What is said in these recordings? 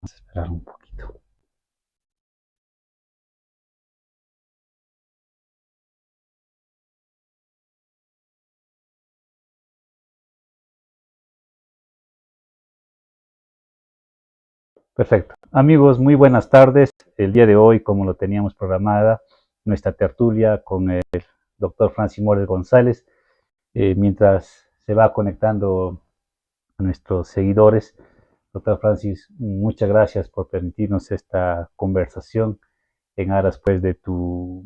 Vamos a esperar un poquito. Perfecto. Amigos, muy buenas tardes. El día de hoy, como lo teníamos programada, nuestra tertulia con el doctor Francis Mores González. Mientras se va conectando a nuestros seguidores, doctor Francis, muchas gracias por permitirnos esta conversación en aras pues de tu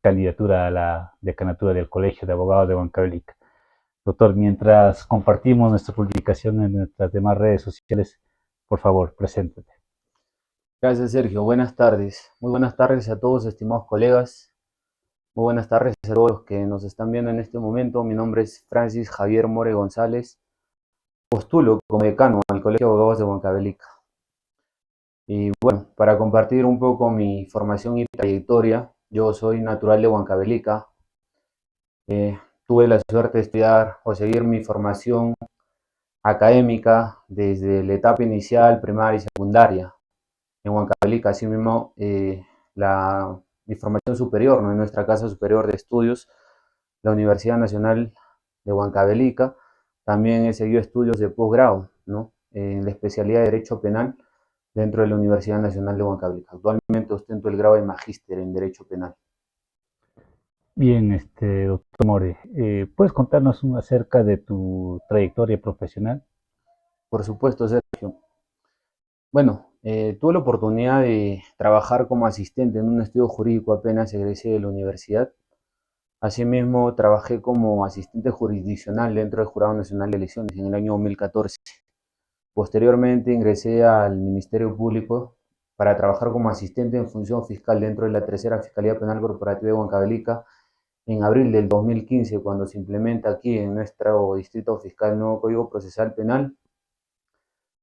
candidatura a la decanatura del Colegio de Abogados de Huancavelica. Doctor, mientras compartimos nuestra publicación en nuestras demás redes sociales, por favor, preséntate. Gracias, Sergio. Buenas tardes. Muy buenas tardes a todos, estimados colegas. Muy buenas tardes a todos los que nos están viendo en este momento. Mi nombre es Francis Javier More González. Postulo como decano al Colegio de Abogados de Huancavelica. Y bueno, para compartir un poco mi formación y trayectoria, yo soy natural de Huancavelica. Tuve la suerte de estudiar o seguir mi formación académica desde la etapa inicial, primaria y secundaria en Huancavelica. Asimismo, mi formación superior, ¿no? En nuestra casa superior de estudios, la Universidad Nacional de Huancavelica. También he seguido estudios de posgrado, ¿no? En la especialidad de Derecho Penal dentro de la Universidad Nacional de Huancavelica. Actualmente ostento el grado de magíster en Derecho Penal. Bien, doctor More, ¿puedes contarnos acerca de tu trayectoria profesional? Por supuesto, Sergio. Bueno, tuve la oportunidad de trabajar como asistente en un estudio jurídico apenas egresé de la universidad. Asimismo, trabajé como asistente jurisdiccional dentro del Jurado Nacional de Elecciones en el año 2014. Posteriormente ingresé al Ministerio Público para trabajar como asistente en función fiscal dentro de la Tercera Fiscalía Penal Corporativa de Huancavelica en abril del 2015, cuando se implementa aquí en nuestro distrito fiscal el nuevo Código Procesal Penal.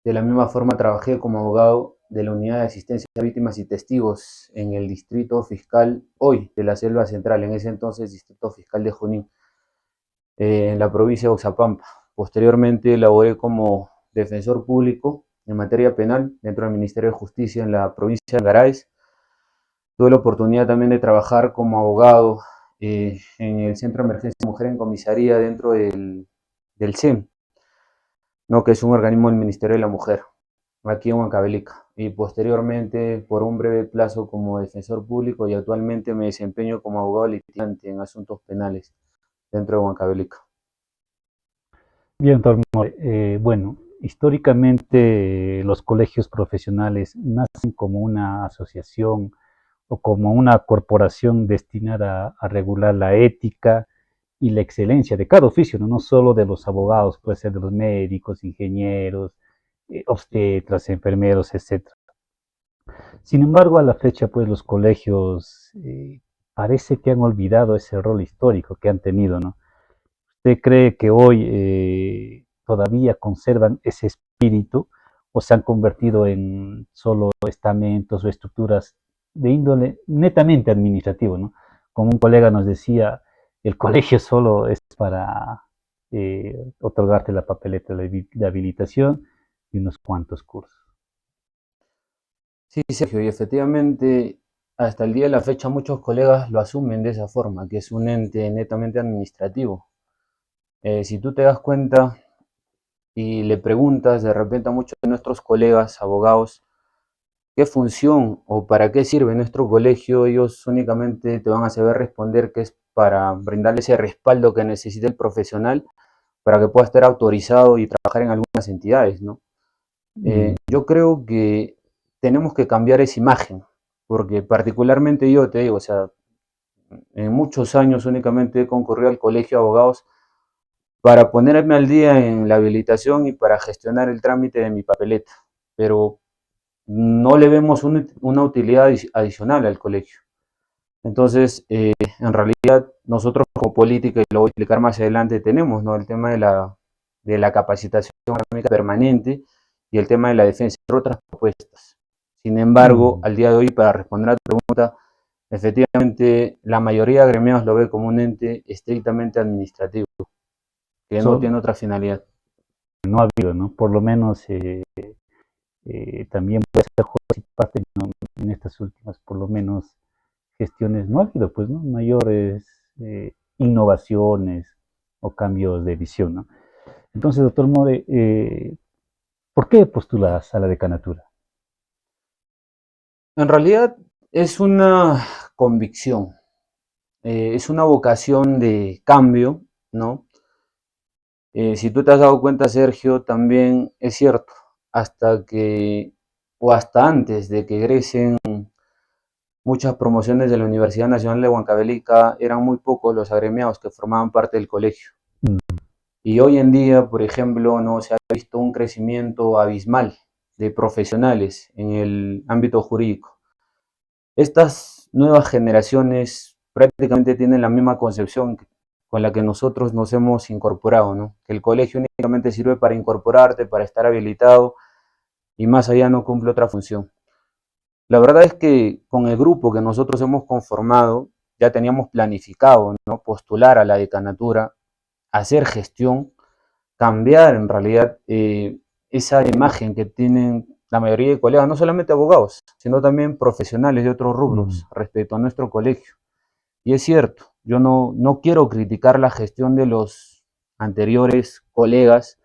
De la misma forma, trabajé como abogado de la Unidad de Asistencia a Víctimas y Testigos en el Distrito Fiscal hoy de la Selva Central, en ese entonces Distrito Fiscal de Junín, en la provincia de Oxapampa. Posteriormente, laboré como defensor público en materia penal dentro del Ministerio de Justicia en la provincia de Garay. Tuve la oportunidad también de trabajar como abogado en el Centro de Emergencia Mujer en Comisaría dentro del CEM, ¿no? Que es un organismo del Ministerio de la Mujer, aquí en Huancavelica. Y posteriormente, por un breve plazo, como defensor público, y actualmente me desempeño como abogado litigante en asuntos penales dentro de Huancavelica. Bien, doctor More, bueno, históricamente los colegios profesionales nacen como una asociación o como una corporación destinada a regular la ética y la excelencia de cada oficio, no, no solo de los abogados, puede ser de los médicos, ingenieros, obstetras, enfermeros, etcétera. Sin embargo, a la fecha, pues los colegios parece que han olvidado ese rol histórico que han tenido, ¿no? ¿Usted cree que hoy todavía conservan ese espíritu o se han convertido en solo estamentos o estructuras de índole netamente administrativo, ¿no? Como un colega nos decía, el colegio solo es para otorgarte la papeleta de habilitación y unos cuantos cursos. Sí, Sergio, y efectivamente, hasta el día de la fecha muchos colegas lo asumen de esa forma, que es un ente netamente administrativo. Si tú te das cuenta y le preguntas de repente a muchos de nuestros colegas abogados qué función o para qué sirve nuestro colegio, ellos únicamente te van a saber responder que es para brindarle ese respaldo que necesita el profesional para que pueda estar autorizado y trabajar en algunas entidades, ¿no? Mm, Yo creo que tenemos que cambiar esa imagen, porque particularmente yo te digo, o sea, en muchos años únicamente he concurrido al colegio de abogados para ponerme al día en la habilitación y para gestionar el trámite de mi papeleta, pero no le vemos una utilidad adicional al colegio. Entonces, en realidad, nosotros como política, y lo voy a explicar más adelante, tenemos, ¿no? El tema de la capacitación académica permanente y el tema de la defensa, entre otras propuestas. Sin embargo, mm. al día de hoy, para responder a tu pregunta, efectivamente, la mayoría de gremiados lo ve como un ente estrictamente administrativo, que no So, tiene otra finalidad. no ha habido, ¿no? Por lo menos también puede ser juez y parte, ¿no? En estas últimas, por lo menos, gestiones no ha habido, pues, ¿no? Mayores innovaciones o cambios de visión, ¿no? Entonces, doctor More, ¿por qué postulas a la decanatura? En realidad es una convicción, es una vocación de cambio, ¿no? Si tú te has dado cuenta, Sergio, también es cierto, hasta que, o hasta antes de que egresen muchas promociones de la Universidad Nacional de Huancavelica, eran muy pocos los agremiados que formaban parte del colegio. Mm. Y hoy en día, por ejemplo, no se ha visto un crecimiento abismal de profesionales en el ámbito jurídico. Estas nuevas generaciones prácticamente tienen la misma concepción con la que nosotros nos hemos incorporado, ¿no? Que el colegio únicamente sirve para incorporarte, para estar habilitado y más allá no cumple otra función. La verdad es que con el grupo que nosotros hemos conformado ya teníamos planificado, ¿no? Postular a la decanatura, hacer gestión, cambiar en realidad esa imagen que tienen la mayoría de colegas, no solamente abogados, sino también profesionales de otros rubros respecto a nuestro colegio. Y es cierto, yo no quiero criticar la gestión de los anteriores colegas,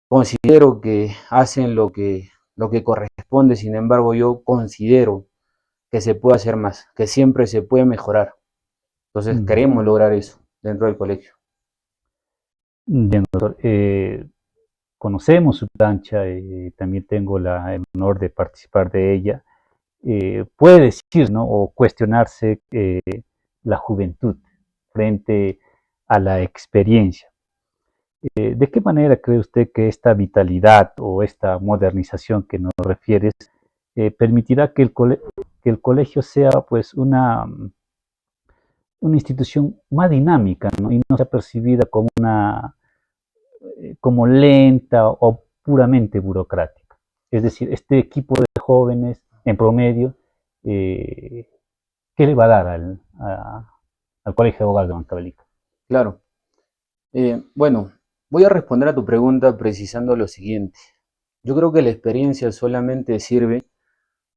considero que hacen lo que corresponde, sin embargo yo considero que se puede hacer más, que siempre se puede mejorar. Entonces Mm. queremos lograr eso dentro del colegio. Bien, doctor. Conocemos su plancha, también tengo el honor de participar de ella. Puede decir, ¿no? O cuestionarse la juventud frente a la experiencia. ¿De qué manera cree usted que esta vitalidad o esta modernización que nos refieres permitirá que que el colegio sea pues una institución más dinámica, ¿no? Y no sea percibida como como lenta o puramente burocrática? Es decir, este equipo de jóvenes en promedio, eh, ¿qué le va a dar al Colegio de Abogados de Huancavelica? Claro. Bueno, voy a responder a tu pregunta precisando lo siguiente. Yo creo que la experiencia solamente sirve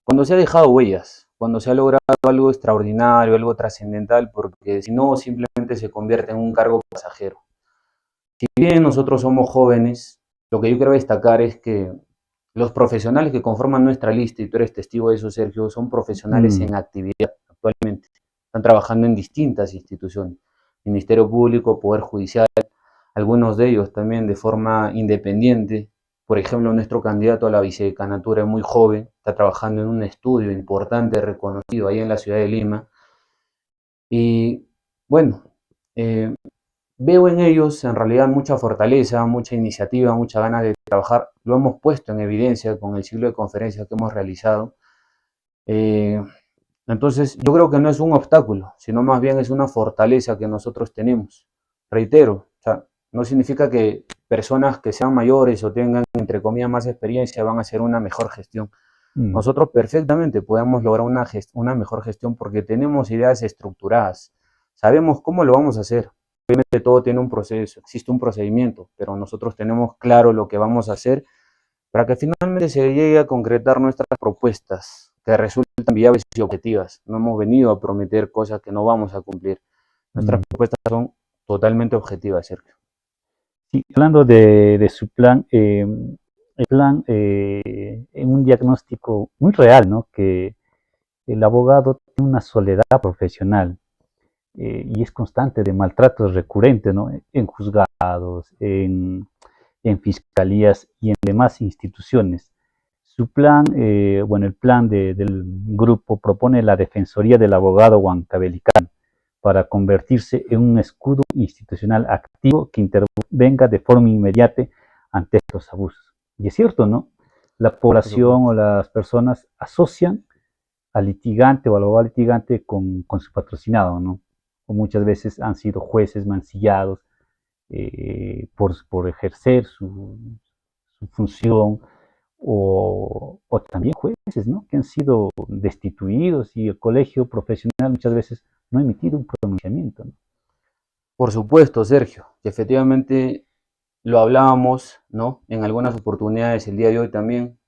cuando se ha dejado huellas, cuando se ha logrado algo extraordinario, algo trascendental, porque si no, simplemente se convierte en un cargo pasajero. Si bien nosotros somos jóvenes, lo que yo quiero destacar es que los profesionales que conforman nuestra lista, y tú eres testigo de eso, Sergio, son profesionales Mm. en actividad actualmente. Están trabajando en distintas instituciones, Ministerio Público, Poder Judicial, algunos de ellos también de forma independiente. Por ejemplo, nuestro candidato a la vicedecanatura es muy joven, está trabajando en un estudio importante, reconocido ahí en la ciudad de Lima. Y bueno, eh, veo en ellos en realidad mucha fortaleza, mucha iniciativa, mucha ganas de trabajar. Lo hemos puesto en evidencia con el ciclo de conferencias que hemos realizado. Eh, entonces, yo creo que no es un obstáculo, sino más bien es una fortaleza que nosotros tenemos. Reitero, o sea, no significa que personas que sean mayores o tengan, entre comillas, más experiencia van a hacer una mejor gestión. Mm. Nosotros perfectamente podemos lograr una mejor gestión porque tenemos ideas estructuradas. Sabemos cómo lo vamos a hacer. Obviamente todo tiene un proceso, existe un procedimiento, pero nosotros tenemos claro lo que vamos a hacer para que finalmente se llegue a concretar nuestras propuestas que resultan viables y objetivas. No hemos venido a prometer cosas que no vamos a cumplir. Nuestras Mm. propuestas son totalmente objetivas, Sergio. Sí, hablando de su plan, el plan en un diagnóstico muy real, ¿no? Que el abogado tiene una soledad profesional y es constante de maltratos recurrentes, ¿no? En juzgados, en fiscalías y en demás instituciones. Su plan, bueno, el plan del grupo propone la Defensoría del Abogado Huancabelicano para convertirse en un escudo institucional activo que intervenga de forma inmediata ante estos abusos. Y es cierto, ¿no? La Por población o supuesto. las personas asocian al litigante o al abogado litigante con su patrocinado, ¿no? O muchas veces han sido jueces mancillados por ejercer su función, o también jueces, ¿no? Que han sido destituidos y el colegio profesional muchas veces no ha emitido un pronunciamiento, ¿no? Por supuesto, Sergio, que efectivamente lo hablábamos, ¿no? En algunas oportunidades el día de hoy también.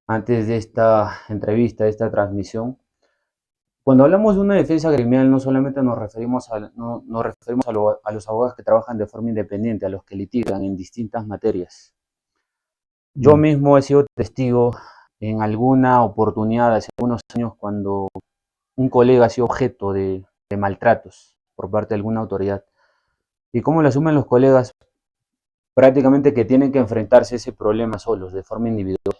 antes de esta entrevista, de esta transmisión. Cuando hablamos de una defensa gremial, no solamente nos referimos nos referimos a los abogados que trabajan de forma independiente, a los que litigan en distintas materias. Yo Mm, mismo he sido testigo en alguna oportunidad hace algunos años cuando un colega ha sido objeto de maltratos por parte de alguna autoridad. ¿Y cómo lo asumen los colegas? Prácticamente que tienen que enfrentarse a ese problema solos, de forma individual.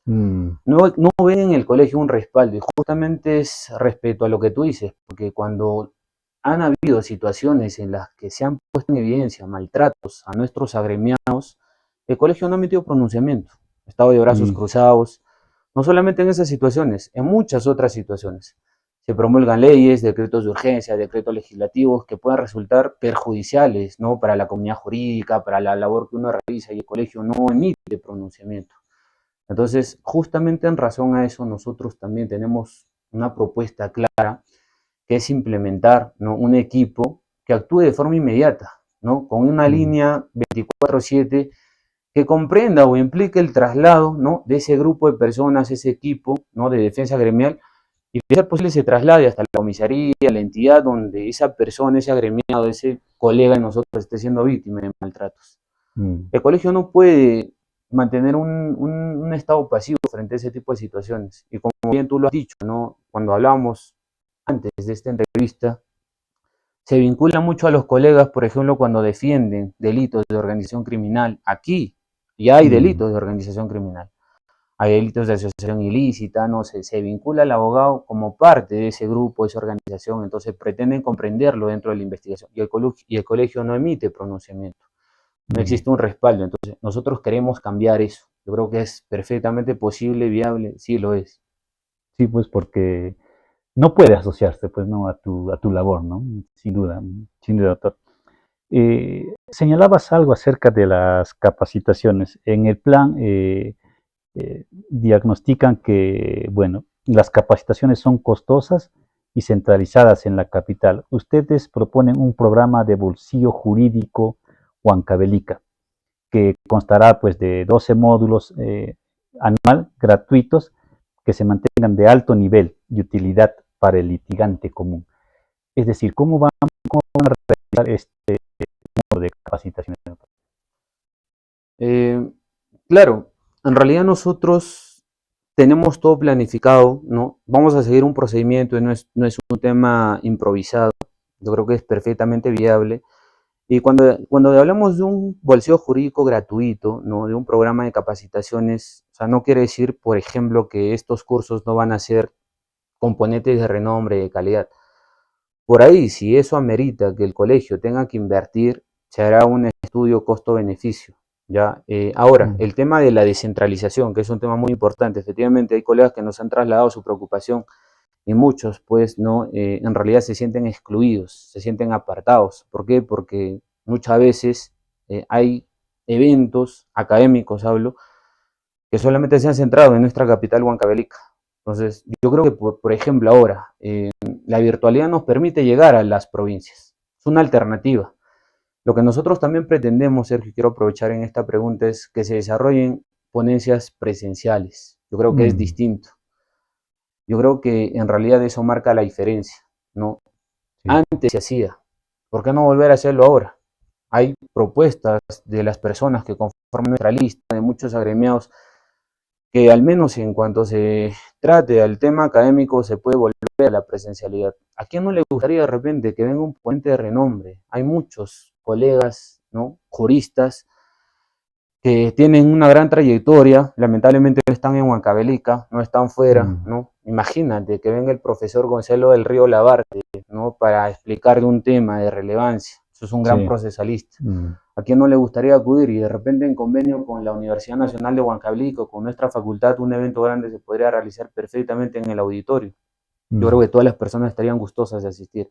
mm, No ven en el colegio un respaldo, y justamente es respecto a lo que tú dices, porque cuando han habido situaciones en las que se han puesto en evidencia maltratos a nuestros agremiados, el colegio no ha emitido pronunciamiento, estado de brazos sí, cruzados, no solamente en esas situaciones, en muchas otras situaciones. Se promulgan leyes, decretos de urgencia, decretos legislativos que puedan resultar perjudiciales, ¿no?, para la comunidad jurídica, para la labor que uno realiza, y el colegio no emite pronunciamiento. Entonces, justamente en razón a eso, nosotros también tenemos una propuesta clara, que es implementar, ¿no?, un equipo que actúe de forma inmediata, ¿no?, con una mm, línea 24/7 que comprenda o implique el traslado, ¿no?, de ese grupo de personas, ese equipo, ¿no?, de defensa gremial, y de ser posible se traslade hasta la comisaría, la entidad donde esa persona, ese agremiado, ese colega de nosotros esté siendo víctima de maltratos. mm. El colegio no puede mantener un estado pasivo frente a ese tipo de situaciones. Y como bien tú lo has dicho, ¿no?, cuando hablábamos antes de esta entrevista, se vincula mucho a los colegas, por ejemplo, cuando defienden delitos de organización criminal. Aquí ya hay Mm, delitos de organización criminal, hay delitos de asociación ilícita, no se vincula al abogado como parte de ese grupo, de esa organización, entonces pretenden comprenderlo dentro de la investigación, y el colegio no emite pronunciamiento, no mm. existe un respaldo. Entonces nosotros queremos cambiar eso. Yo creo que es perfectamente posible, viable, sí lo es. Sí, pues porque no puede asociarse, pues, ¿no? A tu labor, ¿no? Sin duda, doctor. Señalabas algo acerca de las capacitaciones. En el plan diagnostican que, bueno, las capacitaciones son costosas y centralizadas en la capital. Ustedes proponen un programa de bolsillo jurídico Huancavelica, que constará pues de 12 módulos anual gratuitos que se mantengan de alto nivel y utilidad para el litigante común. Es decir, cómo van a realizar este modo de capacitación? Eh, claro, en realidad nosotros tenemos todo planificado, ¿no? Vamos a seguir un procedimiento, no es un tema improvisado. Yo creo que es perfectamente viable. Y cuando hablamos de un bolsillo jurídico gratuito, ¿no?, de un programa de capacitaciones, o sea, no quiere decir, por ejemplo, que estos cursos no van a ser componentes de renombre, de calidad. Por ahí, si eso amerita que el colegio tenga que invertir, se hará un estudio costo-beneficio. ¿Ya? Ahora, Mm, el tema de la descentralización, que es un tema muy importante. Efectivamente, hay colegas que nos han trasladado su preocupación, y muchos, pues, no, en realidad se sienten excluidos, se sienten apartados. ¿Por qué? Porque muchas veces hay eventos académicos, hablo, que solamente se han centrado en nuestra capital, Huancavelica. Entonces, yo creo que, por ejemplo, ahora, la virtualidad nos permite llegar a las provincias. Es una alternativa. Lo que nosotros también pretendemos, Sergio, quiero aprovechar en esta pregunta, es que se desarrollen ponencias presenciales. Yo creo que es mm, distinto. Yo creo que en realidad eso marca la diferencia, ¿no? sí. Antes se hacía. ¿Por qué no volver a hacerlo ahora? Hay propuestas de las personas que conforman nuestra lista, de muchos agremiados, que al menos en cuanto se trate al tema académico se puede volver a la presencialidad. ¿A quién no le gustaría de repente que venga un ponente de renombre? Hay muchos colegas, ¿no?, juristas que tienen una gran trayectoria, lamentablemente no están en Huancavelica, no están fuera, Mm, ¿no? Imagínate que venga el profesor Gonzalo del Río Labarte, ¿no?, para explicarle un tema de relevancia. Eso es un gran sí. procesalista. Mm, ¿A quién no le gustaría acudir? Y de repente en convenio con la Universidad Nacional de Huancavelica, con nuestra facultad, un evento grande se podría realizar perfectamente en el auditorio. Yo creo mm, que todas las personas estarían gustosas de asistir.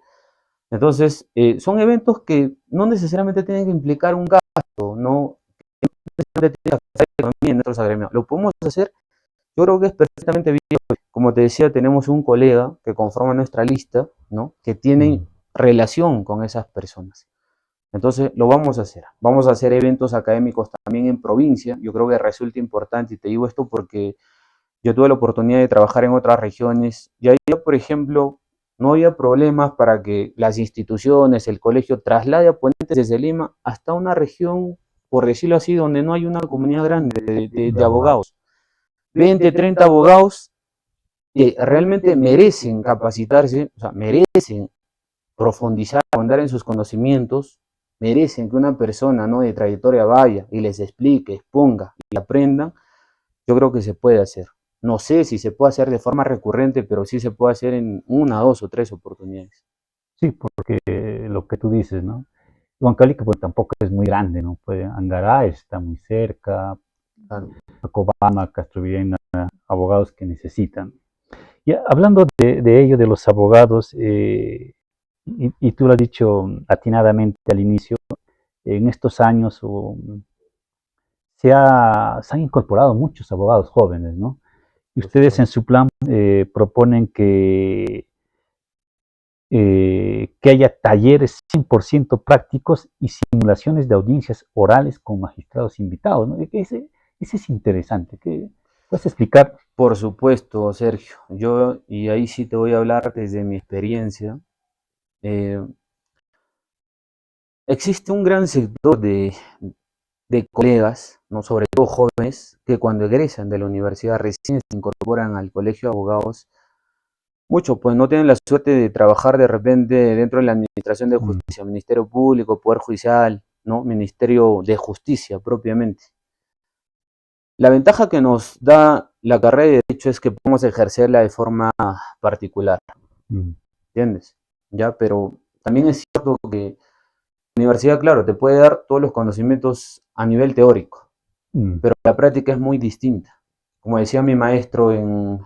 Entonces, son eventos que no necesariamente tienen que implicar un gasto, no necesariamente tienen que afectar la economía en nuestros agremiados. Lo podemos hacer, yo creo que es perfectamente viable. Como te decía, tenemos un colega que conforma nuestra lista, ¿no?, que tiene mm, relación con esas personas. Entonces, lo vamos a hacer. Vamos a hacer eventos académicos también en provincia. Yo creo que resulta importante, y te digo esto porque yo tuve la oportunidad de trabajar en otras regiones y ahí, por ejemplo, no había problemas para que las instituciones, el colegio traslade a ponentes desde Lima hasta una región, por decirlo así, donde no hay una comunidad grande de abogados. 20, 30 abogados que realmente merecen capacitarse, o sea, merecen profundizar, ahondar en sus conocimientos, merecen que una persona, ¿no?, de trayectoria vaya y les explique, exponga y aprendan. Yo creo que se puede hacer. No sé si se puede hacer de forma recurrente, pero sí se puede hacer en una, dos o tres oportunidades. Sí, porque lo que tú dices, ¿no? Huancavelica pues tampoco es muy grande, ¿no? Pues Angará está muy cerca, Claro. Cobama, Castrovillena, abogados que necesitan. Y hablando de ello, de los abogados, y tú lo has dicho atinadamente al inicio, en estos años se han incorporado muchos abogados jóvenes, ¿no? Y Por ustedes en supuesto. su plan proponen que haya talleres 100% prácticos y simulaciones de audiencias orales con magistrados invitados, ¿no? Ese es interesante. ¿Qué puedes explicar? Por supuesto, Sergio. Yo, y ahí sí te voy a hablar desde mi experiencia. eh, Existe un gran sector de colegas, ¿no?, sobre todo jóvenes, que cuando egresan de la universidad recién se incorporan al colegio de abogados. Muchos pues no tienen la suerte de trabajar de repente dentro de la administración de Mm, justicia, Ministerio Público, Poder Judicial, ¿no?, Ministerio de Justicia propiamente. La ventaja que nos da la carrera de Derecho es que podemos ejercerla de forma particular, mm, ¿entiendes? Ya, pero también es cierto que la universidad, claro, te puede dar todos los conocimientos a nivel teórico, mm. pero la práctica es muy distinta. Como decía mi maestro en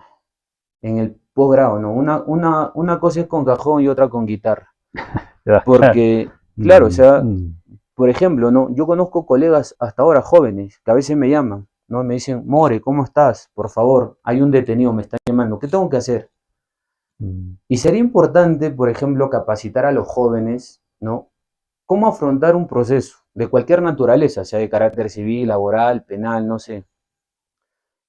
el posgrado, ¿no? Una cosa es con cajón y otra con guitarra. Ya, claro. Porque, claro, o Mm, sea, mm, por ejemplo, ¿no? Yo conozco colegas hasta ahora jóvenes que a veces me llaman, ¿no? Me dicen, More, ¿cómo estás? Por favor, hay un detenido, me está llamando, ¿qué tengo que hacer? mm, Y sería importante, por ejemplo, capacitar a los jóvenes, ¿no?, cómo afrontar un proceso de cualquier naturaleza, sea de carácter civil, laboral, penal, no sé.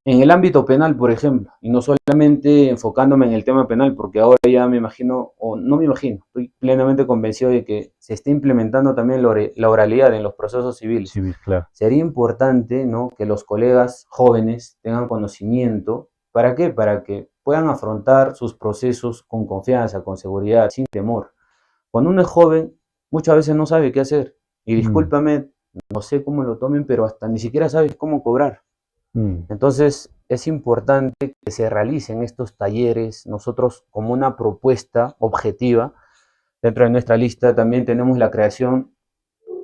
En el ámbito penal, por ejemplo, y no solamente enfocándome en el tema penal, porque ahora ya me imagino, o no me imagino, estoy plenamente convencido de que se está implementando también la oralidad en los procesos civiles. sí, claro. Sería importante, ¿no?, que los colegas jóvenes tengan conocimiento. ¿Para qué? Para que puedan afrontar sus procesos con confianza, con seguridad, sin temor. Cuando uno es joven, muchas veces no sabe qué hacer. Y Mm, discúlpame, no sé cómo lo tomen, pero hasta ni siquiera sabes cómo cobrar. mm, Entonces, es importante que se realicen estos talleres. Nosotros, como una propuesta objetiva, dentro de nuestra lista también tenemos la creación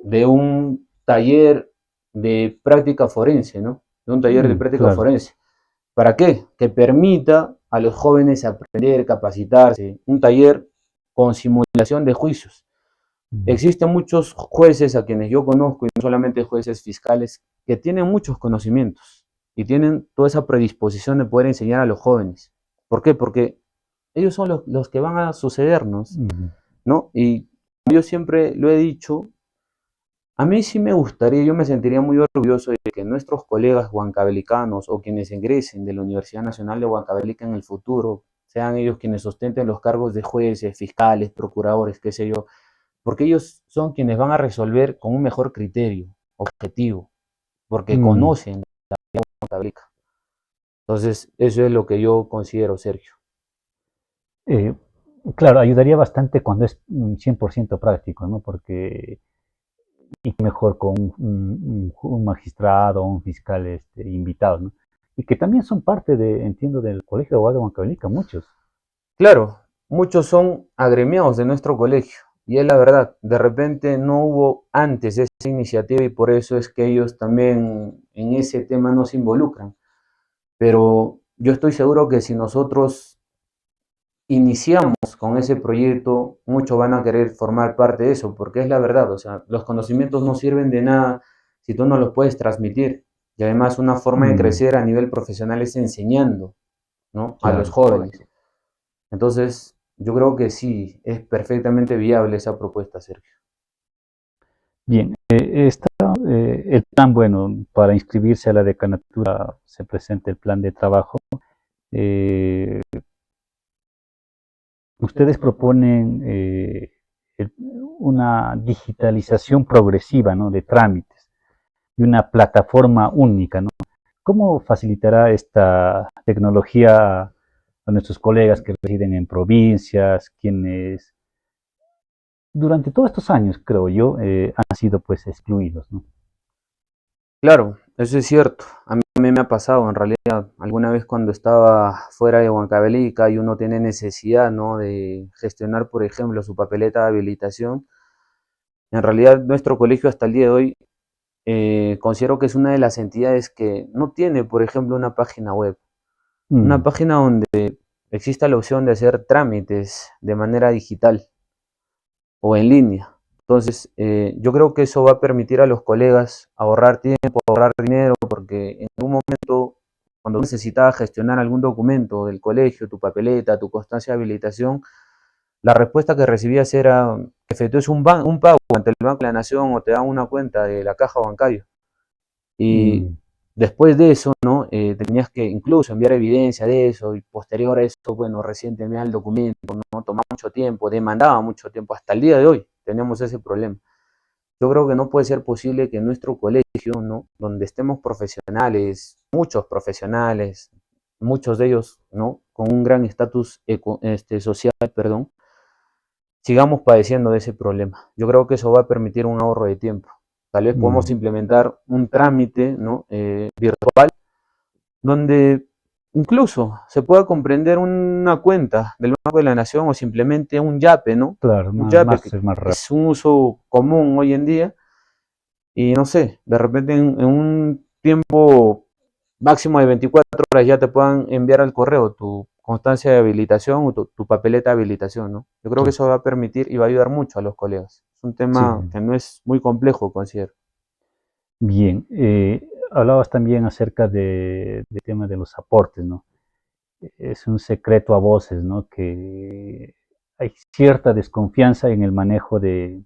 de un taller de práctica forense, ¿no? De un taller de práctica claro. forense. ¿Para qué? Que permita a los jóvenes aprender, capacitarse. Un taller con simulación de juicios. Mm, Existen muchos jueces a quienes yo conozco, y no solamente jueces fiscales, que tienen muchos conocimientos y tienen toda esa predisposición de poder enseñar a los jóvenes. ¿Por qué? Porque ellos son los que van a sucedernos, mm, ¿no? Y yo siempre lo he dicho, a mí sí me gustaría, yo me sentiría muy orgulloso de que nuestros colegas huancavelicanos o quienes ingresen de la Universidad Nacional de Huancavelica en el futuro, sean ellos quienes sostenten los cargos de jueces, fiscales, procuradores, qué sé yo, porque ellos son quienes van a resolver con un mejor criterio objetivo, porque mm. conocen la Huancavelica. Entonces, eso es lo que yo considero, Sergio. Eh, claro, ayudaría bastante cuando es 100% práctico, ¿no? Porque y mejor con un magistrado o un fiscal invitado, ¿no? Y que también son parte de, entiendo, del Colegio de Abogados de Huancavelica, muchos. Claro, muchos son agremiados de nuestro colegio, y es la verdad, de repente no hubo antes esa iniciativa y por eso es que ellos también en ese tema no se involucran. Pero yo estoy seguro que si nosotros iniciamos con ese proyecto, muchos van a querer formar parte de eso, porque es la verdad, o sea, los conocimientos no sirven de nada si tú no los puedes transmitir. Y además una forma de Mm, crecer a nivel profesional es enseñando, ¿no?, a los claro. jóvenes. Entonces, yo creo que sí, es perfectamente viable esa propuesta, Sergio. Bien, está el plan, bueno, para inscribirse a la decanatura se presenta el plan de trabajo. Eh, Ustedes proponen una digitalización progresiva, ¿no?, de trámites y una plataforma única, ¿no? ¿Cómo facilitará esta tecnología a nuestros colegas que residen en provincias, quienes durante todos estos años, creo yo, han sido pues excluidos, ¿no? Claro, eso es cierto. A mí también me ha pasado, en realidad, alguna vez cuando estaba fuera de Huancavelica y uno tiene necesidad, ¿no?, de gestionar, por ejemplo, su papeleta de habilitación. En realidad, nuestro colegio hasta el día de hoy considero que es una de las entidades que no tiene, por ejemplo, una página web. Una Mm, página donde exista la opción de hacer trámites de manera digital o en línea. Entonces, yo creo que eso va a permitir a los colegas ahorrar tiempo, ahorrar dinero, porque en un momento, cuando necesitaba gestionar algún documento del colegio, tu papeleta, tu constancia de habilitación, la respuesta que recibías era: efectúes un pago ante el Banco de la Nación o te dan una cuenta de la caja bancaria. Y mm, después de eso, ¿no? Tenías que incluso enviar evidencia de eso y posterior a eso, bueno, recién te enviar el documento, ¿no? Tomaba mucho tiempo, demandaba mucho tiempo. Hasta el día de hoy tenemos ese problema. Yo creo que no puede ser posible que en nuestro colegio, ¿no?, donde estemos profesionales, muchos profesionales, muchos de ellos, ¿no?, con un gran estatus social, perdón, sigamos padeciendo de ese problema. Yo creo que eso va a permitir un ahorro de tiempo. Tal vez podemos mm. implementar un trámite, ¿no?, virtual, donde incluso se pueda comprender una cuenta del Banco de la Nación o simplemente un YAPE, ¿no? Claro, Un más, YAPE más, que es más rápido. es un uso común hoy en día y no sé, de repente en un tiempo máximo de 24 horas ya te puedan enviar al correo tu constancia de habilitación o tu papeleta de habilitación, ¿no? Yo creo que eso va a permitir y va a ayudar mucho a los colegas. Es un Sí, tema que no es muy complejo, considero. bien. Hablabas también acerca del tema de los aportes, ¿no? Es un secreto a voces, ¿no?, que hay cierta desconfianza en el manejo de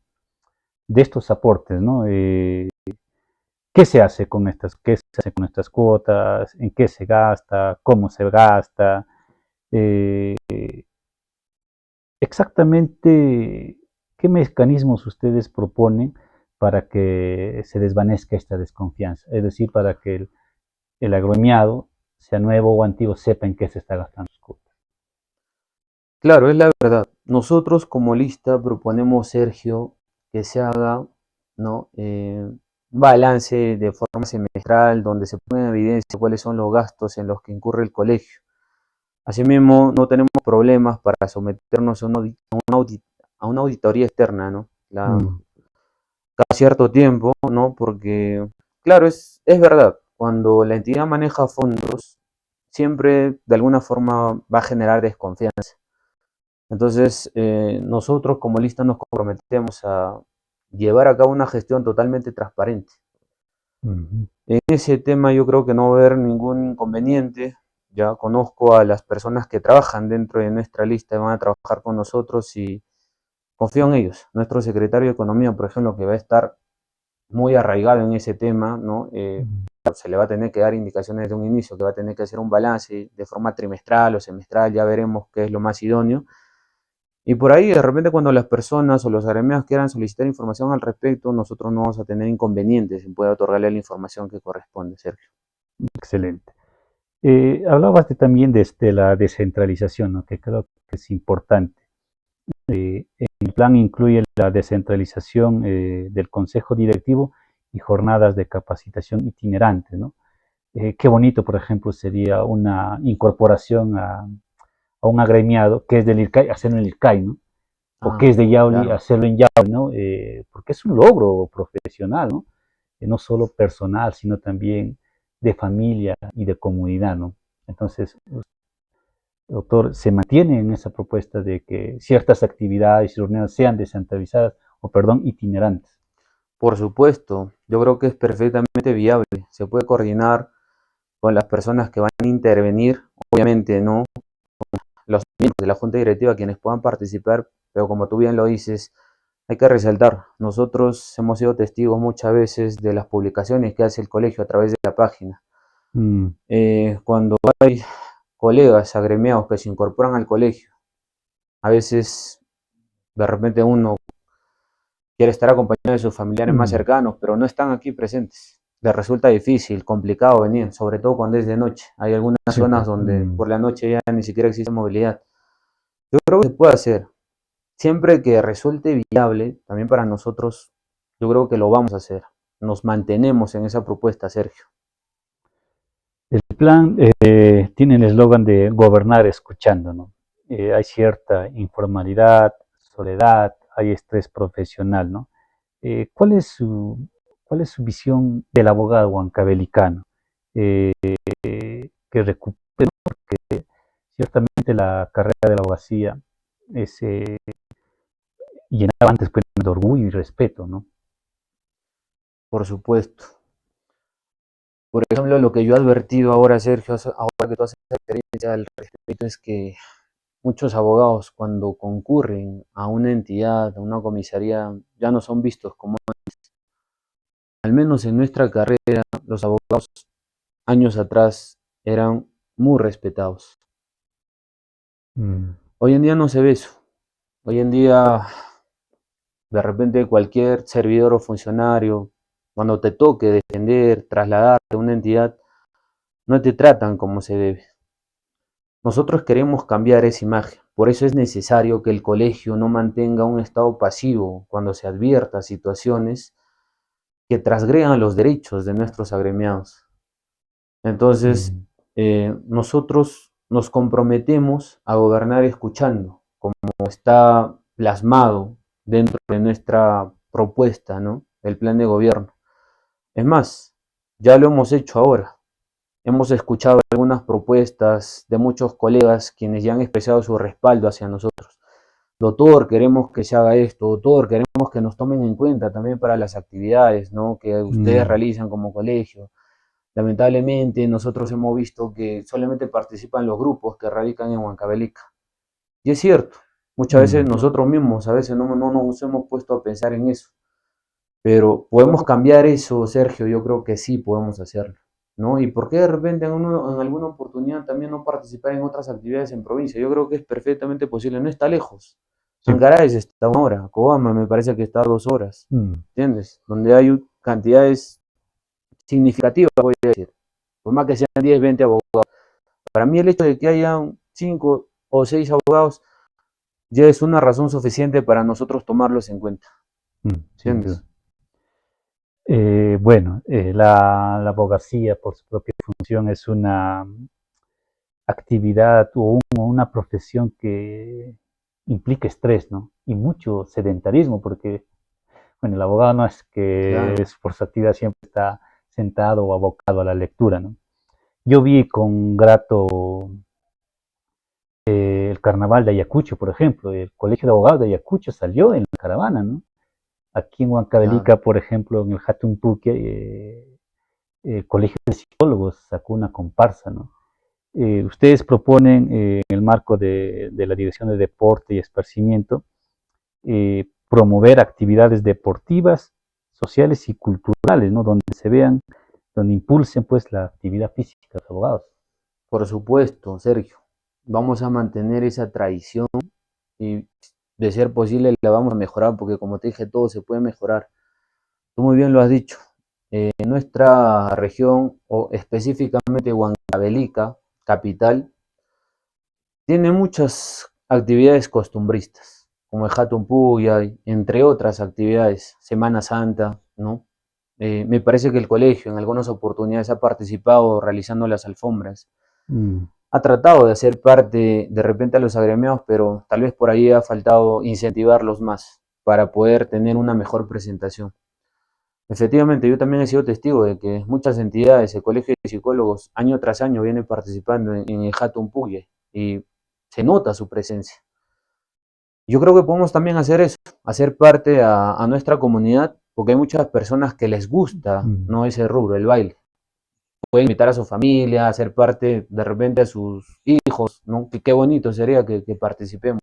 estos aportes, ¿no? ¿Qué se hace con qué se hace con estas cuotas? ¿En qué se gasta? ¿Cómo se gasta? Eh, Exactamente, ¿qué mecanismos ustedes proponen para que se desvanezca esta desconfianza? Es decir, para que el agremiado, sea nuevo o antiguo, sepa en qué se está gastando sus cuotas. Claro, es la verdad. Nosotros como lista proponemos, Sergio, que se haga, ¿no?, un balance de forma semestral donde se ponga en evidencia cuáles son los gastos en los que incurre el colegio. Asimismo, no tenemos problemas para someternos a a una auditoría externa, ¿no? Mm, Cada cierto tiempo, ¿no? Porque, claro, es verdad, cuando la entidad maneja fondos, siempre de alguna forma va a generar desconfianza. Entonces, nosotros como lista nos comprometemos a llevar a cabo una gestión totalmente transparente. ujú. En ese tema yo creo que no va a haber ningún inconveniente. Ya conozco a las personas que trabajan dentro de nuestra lista y van a trabajar con nosotros y confío en ellos. Nuestro secretario de Economía, por ejemplo, que va a estar muy arraigado en ese tema, ¿no? Se le va a tener que dar indicaciones desde un inicio, que va a tener que hacer un balance de forma trimestral o semestral, ya veremos qué es lo más idóneo. Y por ahí, de repente, cuando las personas o los agremiados quieran solicitar información al respecto, nosotros no vamos a tener inconvenientes en poder otorgarle la información que corresponde, Sergio. Excelente. Hablabas también de la descentralización, ¿no?, que creo que es importante. El plan incluye la descentralización del consejo directivo y jornadas de capacitación itinerantes, ¿no? Qué bonito, por ejemplo, sería una incorporación a un agremiado que es del IRCAI, hacerlo en el IRCAI, ¿no? O que Ah, es de Yauli, claro. hacerlo en Yauli, ¿no? Porque es un logro profesional, ¿no? No solo personal, sino también de familia y de comunidad, ¿no? Entonces, doctor, se mantiene en esa propuesta de que ciertas actividades y reuniones sean descentralizadas o, perdón, itinerantes. Por supuesto, yo creo que es perfectamente viable. Se puede coordinar con las personas que van a intervenir, obviamente, ¿no? Los miembros de la junta directiva, quienes puedan participar, pero como tú bien lo dices, hay que resaltar, nosotros hemos sido testigos muchas veces de las publicaciones que hace el colegio a través de la página. Mm, Cuando hay colegas agremiados que se incorporan al colegio, a veces de repente uno quiere estar acompañado de sus familiares más Mm, cercanos, pero no están aquí presentes. Les resulta difícil, complicado venir, sobre todo cuando es de noche. Hay algunas sí, zonas pues, donde por la noche ya ni siquiera existe movilidad. Yo creo que se puede hacer, siempre que resulte viable, también para nosotros, yo creo que lo vamos a hacer. Nos mantenemos en esa propuesta, Sergio. el plan tiene el eslogan de gobernar escuchando, ¿no? Hay cierta informalidad, soledad, hay estrés profesional, ¿no? Eh, ¿cuál es su, ¿Cuál es su visión del abogado huancabelicano? Eh, que recupere, ¿no? Porque ciertamente la carrera de la abogacía es, llenaba antes pues, de orgullo y respeto, ¿no? Por supuesto. Por ejemplo, lo que yo he advertido ahora, Sergio, ahora que tú haces referencia al respecto, es que muchos abogados cuando concurren a una entidad, a una comisaría, ya no son vistos como, al menos en nuestra carrera, los abogados años atrás eran muy respetados. Mm, Hoy en día no se ve eso. Hoy en día, de repente, cualquier servidor o funcionario, cuando te toque defender, trasladarte a una entidad, no te tratan como se debe. Nosotros queremos cambiar esa imagen. Por eso es necesario que el colegio no mantenga un estado pasivo cuando se advierta situaciones que transgredan los derechos de nuestros agremiados. Entonces, mm, nosotros nos comprometemos a gobernar escuchando, como está plasmado dentro de nuestra propuesta, ¿no? El plan de gobierno. Es más, ya lo hemos hecho ahora. Hemos escuchado algunas propuestas de muchos colegas quienes ya han expresado su respaldo hacia nosotros. Doctor, queremos que se haga esto. Doctor, queremos que nos tomen en cuenta también para las actividades, ¿no? Que ustedes mm, realizan como colegio. Lamentablemente, nosotros hemos visto que solamente participan los grupos que radican en Huancavelica. Y es cierto, muchas veces mm. nosotros mismos, a veces no nos hemos puesto a pensar en eso. Pero podemos cambiar eso, Sergio, yo creo que sí podemos hacerlo, ¿no? ¿Y por qué de repente en alguna oportunidad también no participar en otras actividades en provincia? Yo creo que es perfectamente posible, no está lejos. Sí, Ancaraz está 1 hora, Cobama me parece que está a 2 horas, mm, ¿entiendes? Donde hay cantidades significativas, voy a decir, por más que sean 10, 20 abogados. Para mí el hecho de que hayan 5 o 6 abogados ya es una razón suficiente para nosotros tomarlos en cuenta, sin duda. ¿entiendes? Bueno, la abogacía por su propia función es una actividad o una profesión que implica estrés, ¿no? Y mucho sedentarismo, porque, bueno, el abogado no es que Claro, es por su actividad siempre está sentado o abocado a la lectura, ¿no? Yo vi con grato el carnaval de Ayacucho, por ejemplo, el Colegio de Abogados de Ayacucho salió en la caravana, ¿no? Aquí en claro. Huancavelica, por ejemplo, en el Hatumpuque, el Colegio de Psicólogos sacó una comparsa, ¿no? Ustedes proponen en el marco de la Dirección de Deporte y Esparcimiento promover actividades deportivas, sociales y culturales, ¿no? Donde se vean, donde impulsen pues la actividad física de los abogados. Por supuesto, Sergio. Vamos a mantener esa tradición y de ser posible la vamos a mejorar porque como te dije, todo se puede mejorar. Tú muy bien lo has dicho. En nuestra región o específicamente Huancavelica, capital, tiene muchas actividades costumbristas, como el Hatun Puyay, entre otras actividades, Semana Santa, ¿no? Me parece que el colegio en algunas oportunidades ha participado realizando las alfombras. Mm, Ha tratado de hacer parte de repente a los agremiados, pero tal vez por ahí ha faltado incentivarlos más para poder tener una mejor presentación. Efectivamente, yo también he sido testigo de que muchas entidades, el Colegio de Psicólogos, año tras año vienen participando en el Hatun Puye y se nota su presencia. Yo creo que podemos también hacer eso, hacer parte a nuestra comunidad, porque hay muchas personas que les gusta, mm, ¿no? Ese rubro, el baile. Puede invitar a su familia, a ser parte de repente a sus hijos, ¿no? Que qué bonito sería que participemos.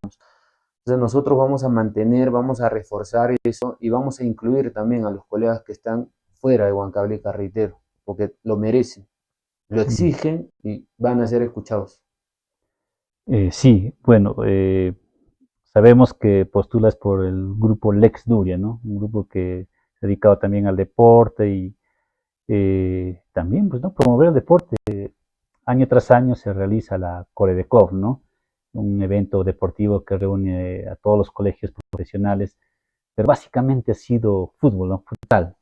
Entonces nosotros vamos a mantener, vamos a reforzar eso y vamos a incluir también a los colegas que están fuera de Huancavelica y Carretero, porque lo merecen, lo mm. exigen y van a ser escuchados. Sí, bueno, sabemos que postulas por el grupo Lex Duria, ¿no? Un grupo que se ha dedicado también al deporte y también, pues, ¿no? Promover el deporte. Año tras año se realiza la Coredecov, ¿no? Un evento deportivo que reúne a todos los colegios profesionales, pero básicamente ha sido fútbol, ¿no? Futsal.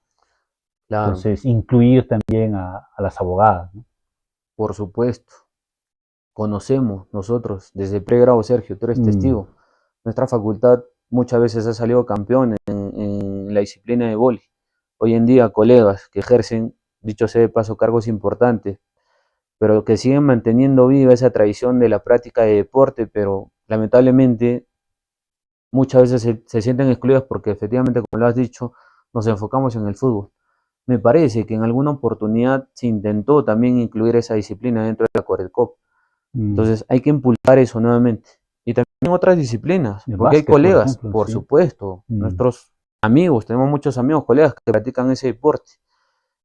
Claro, Entonces, incluir también a las abogadas, ¿no? por supuesto. Conocemos nosotros desde pregrado, Sergio, tú eres Mm, testigo. Nuestra facultad muchas veces ha salido campeón en la disciplina de vóley. Hoy en día, colegas que ejercen, dicho sea de paso, cargos importantes, pero que siguen manteniendo viva esa tradición de la práctica de deporte, pero lamentablemente muchas veces se sienten excluidos porque efectivamente, como lo has dicho, nos enfocamos en el fútbol. Me parece que en alguna oportunidad se intentó también incluir esa disciplina dentro de la Coredcop. mm. Entonces hay que impulsar eso nuevamente. Y también otras disciplinas, El porque hay básquet, por colegas, ejemplo, por sí. supuesto, Mm, nuestros amigos, tenemos muchos amigos, colegas que practican ese deporte.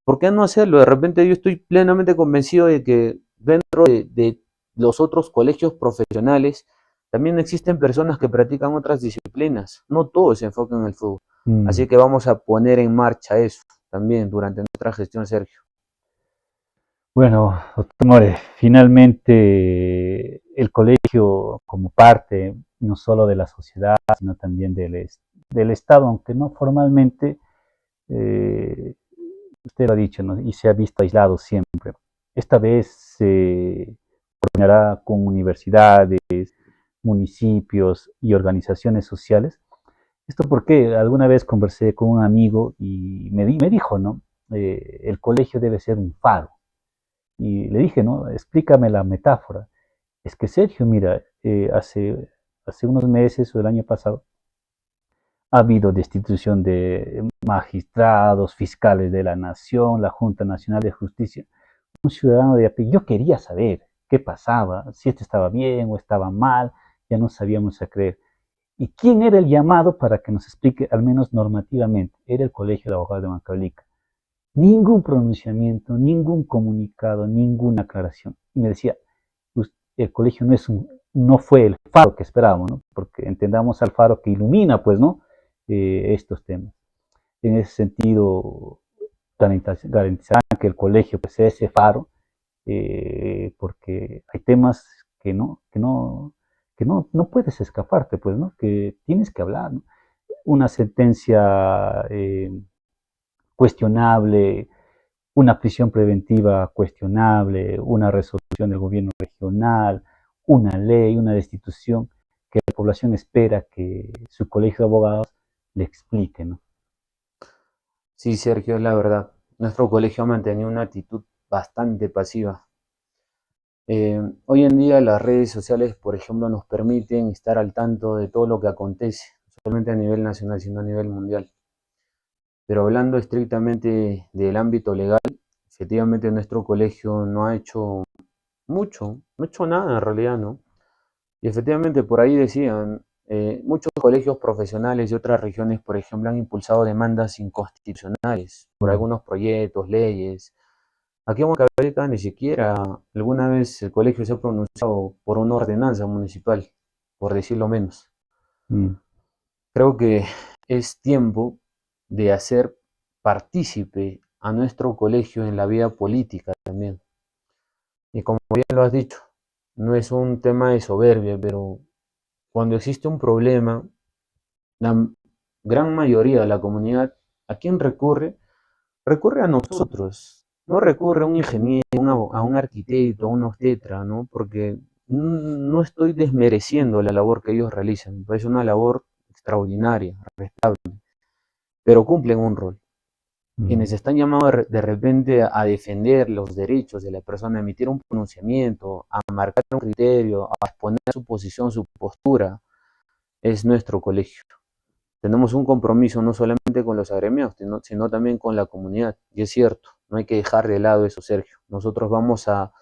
¿Por qué no hacerlo? De repente yo estoy plenamente convencido de que dentro de los otros colegios profesionales también existen personas que practican otras disciplinas. No todos se enfocan en el fútbol. mm. Así que vamos a poner en marcha eso también durante nuestra gestión, Sergio. Bueno, doctor More, finalmente el colegio como parte no solo de la sociedad, sino también del Estado, aunque no formalmente, eh, usted lo ha dicho, ¿no? Y se ha visto aislado siempre. Esta vez se coordinará con universidades, municipios y organizaciones sociales. Esto porque alguna vez conversé con un amigo y me dijo, ¿no? El colegio debe ser un faro. Y le dije, ¿no? Explícame la metáfora. Es que Sergio, mira, hace unos meses o el año pasado ha habido destitución de magistrados, fiscales de la nación, la Junta Nacional de Justicia. Un ciudadano de a pie, yo quería saber qué pasaba, si esto estaba bien o estaba mal, ya no sabíamos a creer. ¿Y quién era el llamado para que nos explique, al menos normativamente? Era el Colegio de Abogados de Huancavelica. Ningún pronunciamiento, ningún comunicado, ninguna aclaración. Y me decía, el colegio no fue el faro que esperábamos, ¿no? Porque entendamos al faro que ilumina, pues, ¿no? Estos temas. En ese sentido, garantizarán que el colegio pues, sea ese faro, porque hay temas que no puedes escaparte, pues, ¿no? Que tienes que hablar, ¿no? Una sentencia cuestionable, una prisión preventiva cuestionable, una resolución del gobierno regional, una ley, una destitución, que la población espera que su colegio de abogados le explique, ¿no? Sí, Sergio, es la verdad. Nuestro colegio ha mantenido una actitud bastante pasiva. Hoy en día las redes sociales, por ejemplo, nos permiten estar al tanto de todo lo que acontece, no solamente a nivel nacional, sino a nivel mundial. Pero hablando estrictamente del ámbito legal, efectivamente nuestro colegio no ha hecho mucho, no ha hecho nada en realidad, ¿no? Y efectivamente por ahí decían, muchos colegios profesionales de otras regiones, por ejemplo, han impulsado demandas inconstitucionales por Mm. algunos proyectos, leyes. Aquí en Huancavelica ni siquiera alguna vez el colegio se ha pronunciado por una ordenanza municipal, por decirlo menos. Mm. Creo que es tiempo de hacer partícipe a nuestro colegio en la vida política también. Y como bien lo has dicho, no es un tema de soberbia, pero cuando existe un problema, la gran mayoría de la comunidad, ¿a quién recurre? Recurre a nosotros, no recurre a un ingeniero, a un arquitecto, a un obstetra, ¿no? Porque no estoy desmereciendo la labor que ellos realizan, es una labor extraordinaria, pero cumplen un rol. Mm. Quienes están llamados de repente a defender los derechos de la persona, a emitir un pronunciamiento, a marcar un criterio, a exponer su posición, su postura, es nuestro colegio. Tenemos un compromiso no solamente con los agremiados, sino también con la comunidad. Y es cierto, no hay que dejar de lado eso, Sergio. Nosotros vamos a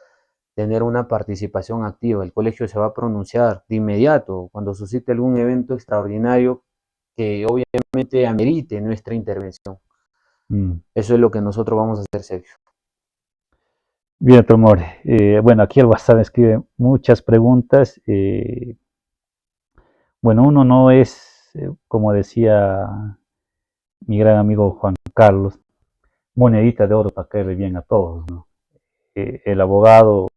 tener una participación activa. El colegio se va a pronunciar de inmediato cuando suscite algún evento extraordinario que obviamente amerite nuestra intervención. Mm. Eso es lo que nosotros vamos a hacer, Sergio. Bien, doctor More. Bueno, aquí el WhatsApp me escribe muchas preguntas. Bueno, uno no es, como decía mi gran amigo Juan Carlos, monedita de oro para caerle bien a todos, ¿no? El abogado,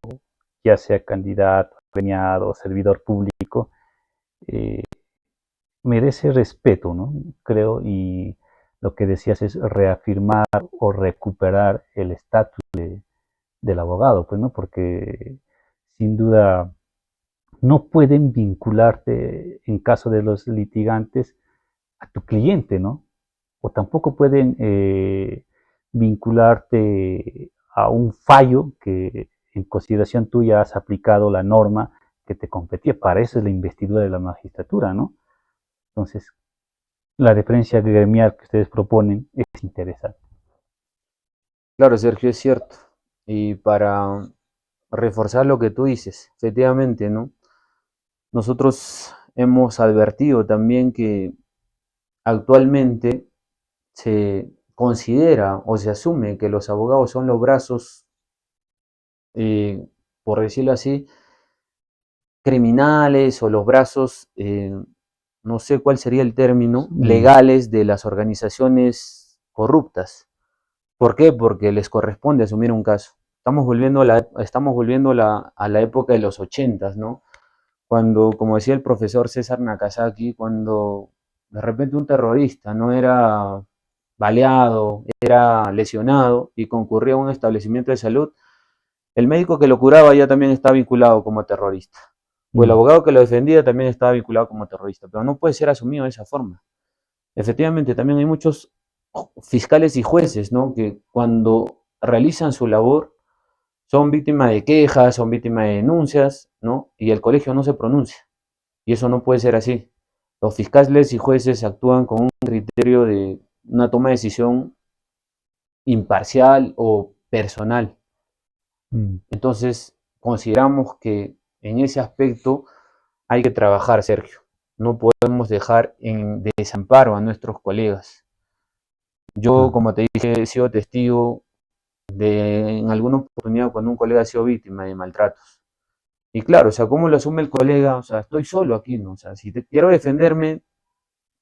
ya sea candidato, premiado, servidor público, eh, merece respeto, ¿no? Creo, y lo que decías es reafirmar o recuperar el estatus del abogado, pues, ¿no? Porque sin duda no pueden vincularte, en caso de los litigantes, a tu cliente, ¿no? O tampoco pueden vincularte a un fallo que en consideración tuya has aplicado la norma que te competía. Para eso es la investidura de la magistratura, ¿no? Entonces, la diferencia gremial que ustedes proponen es interesante. Claro, Sergio, es cierto. Y para reforzar lo que tú dices, efectivamente, ¿no? Nosotros hemos advertido también que actualmente se considera o se asume que los abogados son los brazos, eh, por decirlo así, criminales o los brazos, no sé cuál sería el término, legales de las organizaciones corruptas. ¿Por qué? Porque les corresponde asumir un caso. Estamos volviendo a la época de los ochentas, ¿no? Cuando, como decía el profesor César Nakazaki, cuando de repente un terrorista no era baleado, era lesionado y concurría a un establecimiento de salud, el médico que lo curaba ya también estaba vinculado como terrorista. O el abogado que lo defendía también estaba vinculado como terrorista, pero no puede ser asumido de esa forma. Efectivamente, también hay muchos fiscales y jueces, ¿no? Que cuando realizan su labor son víctimas de quejas, son víctimas de denuncias, ¿no? Y el colegio no se pronuncia. Y eso no puede ser así. Los fiscales y jueces actúan con un criterio de una toma de decisión imparcial o personal. Entonces, consideramos que en ese aspecto hay que trabajar, Sergio. No podemos dejar en desamparo a nuestros colegas. Yo, como te dije, he sido testigo de en alguna oportunidad cuando un colega ha sido víctima de maltratos. Y claro, o sea, ¿cómo lo asume el colega? O sea, estoy solo aquí, ¿no? O sea, si quiero defenderme,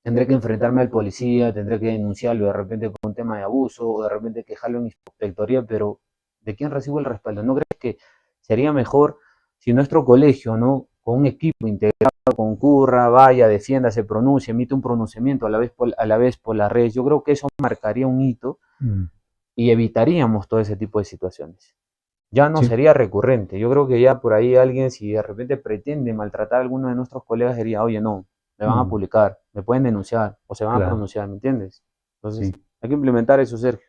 tendré que enfrentarme al policía, tendré que denunciarlo de repente por un tema de abuso, o de repente quejarlo en inspectoría, pero ¿de quién recibo el respaldo? ¿No crees que sería mejor si nuestro colegio, ¿no? Con un equipo integrado, concurra, vaya, defienda, se pronuncie, emite un pronunciamiento a la vez por las redes? Yo creo que eso marcaría un hito y evitaríamos todo ese tipo de situaciones. Ya no Sí. sería recurrente. Yo creo que ya por ahí alguien, si de repente pretende maltratar a alguno de nuestros colegas, diría, oye, no, me van a publicar, me pueden denunciar o se van a Claro, pronunciar, ¿me entiendes? Entonces, sí. hay que implementar eso, Sergio.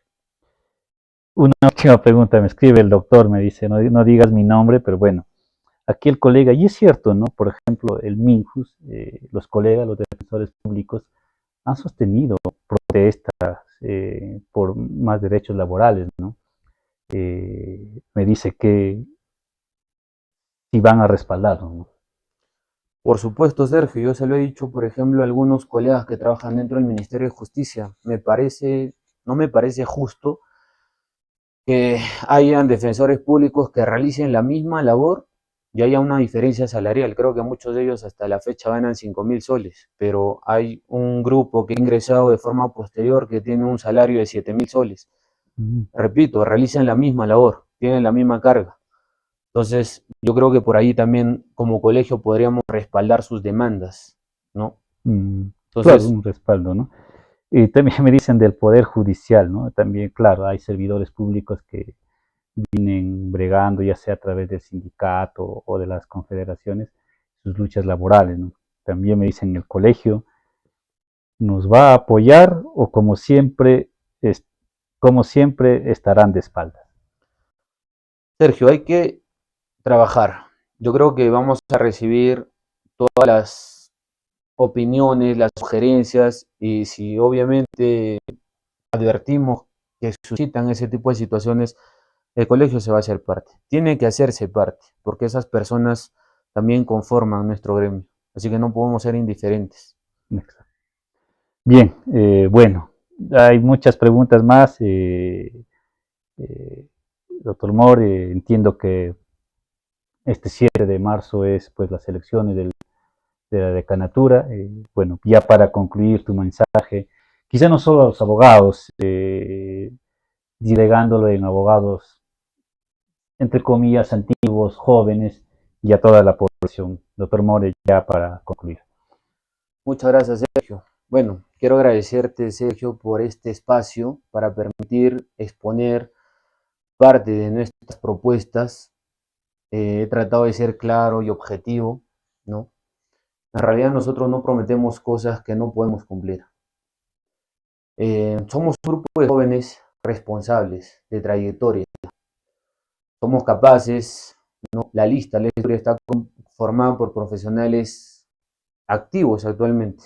Una última pregunta me escribe el doctor, me dice, no, no digas mi nombre, pero bueno, aquí el colega, y es cierto, ¿no? Por ejemplo, el Minjus, los colegas, los defensores públicos, han sostenido protestas por más derechos laborales, ¿no? Me dice que si van a respaldarlo, ¿no? Por supuesto, Sergio, yo se lo he dicho, por ejemplo, a algunos colegas que trabajan dentro del Ministerio de Justicia. No me parece justo que hayan defensores públicos que realicen la misma labor y haya una diferencia salarial. Creo que muchos de ellos hasta la fecha ganan 5.000 soles, pero hay un grupo que ha ingresado de forma posterior que tiene un salario de 7.000 soles. Repito, realizan la misma labor, tienen la misma carga. Entonces, yo creo que por ahí también como colegio podríamos respaldar sus demandas, ¿no? Claro, Entonces, un respaldo, ¿no? Y también me dicen del Poder Judicial, ¿no? También, claro, hay servidores públicos que vienen bregando, ya sea a través del sindicato o de las confederaciones, sus luchas laborales, ¿no? También me dicen el colegio nos va a apoyar o como siempre estarán de espaldas. Sergio, hay que trabajar. Yo creo que vamos a recibir todas las opiniones, las sugerencias, y si obviamente advertimos que suscitan ese tipo de situaciones, el colegio se va a hacer parte. Tiene que hacerse parte, porque esas personas también conforman nuestro gremio. Así que no podemos ser indiferentes. Bien, bueno, hay muchas preguntas más. doctor More, entiendo que este 7 de marzo es pues las elecciones de la decanatura. Bueno, ya para concluir tu mensaje, quizá no solo a los abogados, delegándolo en abogados, entre comillas, antiguos, jóvenes, y a toda la población. Doctor More, ya para concluir. Muchas gracias, Sergio. Bueno, quiero agradecerte, Sergio, por este espacio para permitir exponer parte de nuestras propuestas. He tratado de ser claro y objetivo, ¿no? En realidad nosotros no prometemos cosas que no podemos cumplir. Somos un grupo de jóvenes responsables, de trayectoria. Somos capaces, ¿no? La historia está formada por profesionales activos actualmente.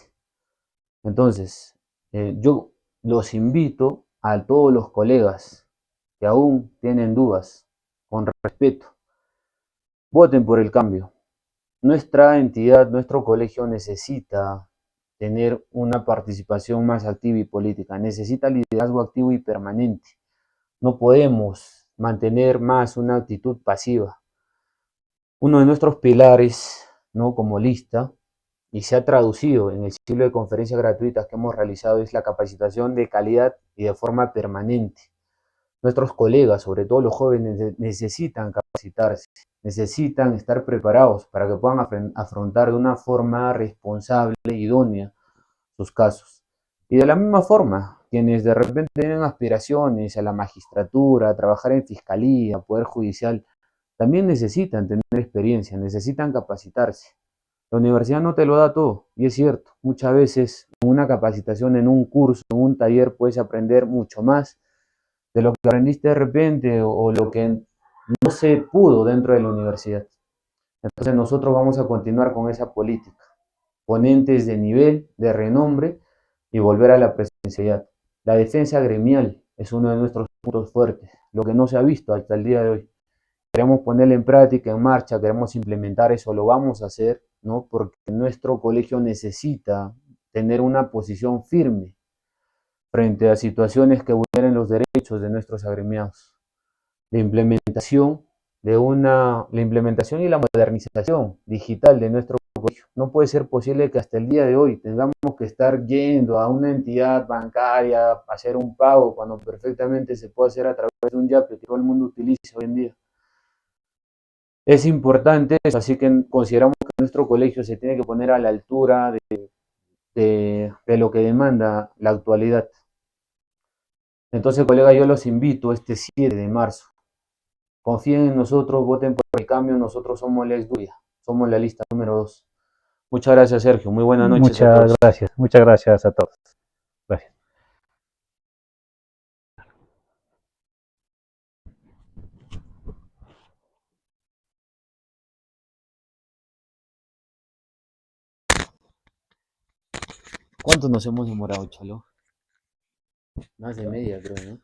Entonces, yo los invito a todos los colegas que aún tienen dudas, con respeto, voten por el cambio. Nuestra entidad, nuestro colegio necesita tener una participación más activa y política, necesita liderazgo activo y permanente. No podemos mantener más una actitud pasiva. Uno de nuestros pilares, ¿no?, como lista, y se ha traducido en el ciclo de conferencias gratuitas que hemos realizado, es la capacitación de calidad y de forma permanente. Nuestros colegas, sobre todo los jóvenes, necesitan capacitarse, necesitan estar preparados para que puedan afrontar de una forma responsable, idónea, sus casos. Y de la misma forma, quienes de repente tienen aspiraciones a la magistratura, a trabajar en fiscalía, poder judicial, también necesitan tener experiencia, necesitan capacitarse. La universidad no te lo da todo, y es cierto, muchas veces en una capacitación, en un curso, en un taller, puedes aprender mucho más de lo que aprendiste de repente o lo que no se pudo dentro de la universidad. Entonces nosotros vamos a continuar con esa política, ponentes de nivel, de renombre y volver a la presencialidad. La defensa gremial es uno de nuestros puntos fuertes, lo que no se ha visto hasta el día de hoy. Queremos ponerla en práctica, en marcha, queremos implementar eso, lo vamos a hacer, ¿no? Porque nuestro colegio necesita tener una posición firme frente a situaciones que vulneren los derechos de nuestros agremiados. La implementación la implementación y la modernización digital de nuestro colegio. No puede ser posible que hasta el día de hoy tengamos que estar yendo a una entidad bancaria a hacer un pago cuando perfectamente se puede hacer a través de un Yape que todo el mundo utiliza hoy en día. Es importante eso, así que consideramos que nuestro colegio se tiene que poner a la altura de lo que demanda la actualidad. Entonces, colega, yo los invito este 7 de marzo. Confíen en nosotros, voten por el cambio, nosotros somos la ex-Duya, somos la lista número 2. Muchas gracias, Sergio. Muy buenas noches a todos. Muchas gracias a todos. Gracias. ¿Cuánto nos hemos demorado, Chalo? Más de media, creo, ¿no?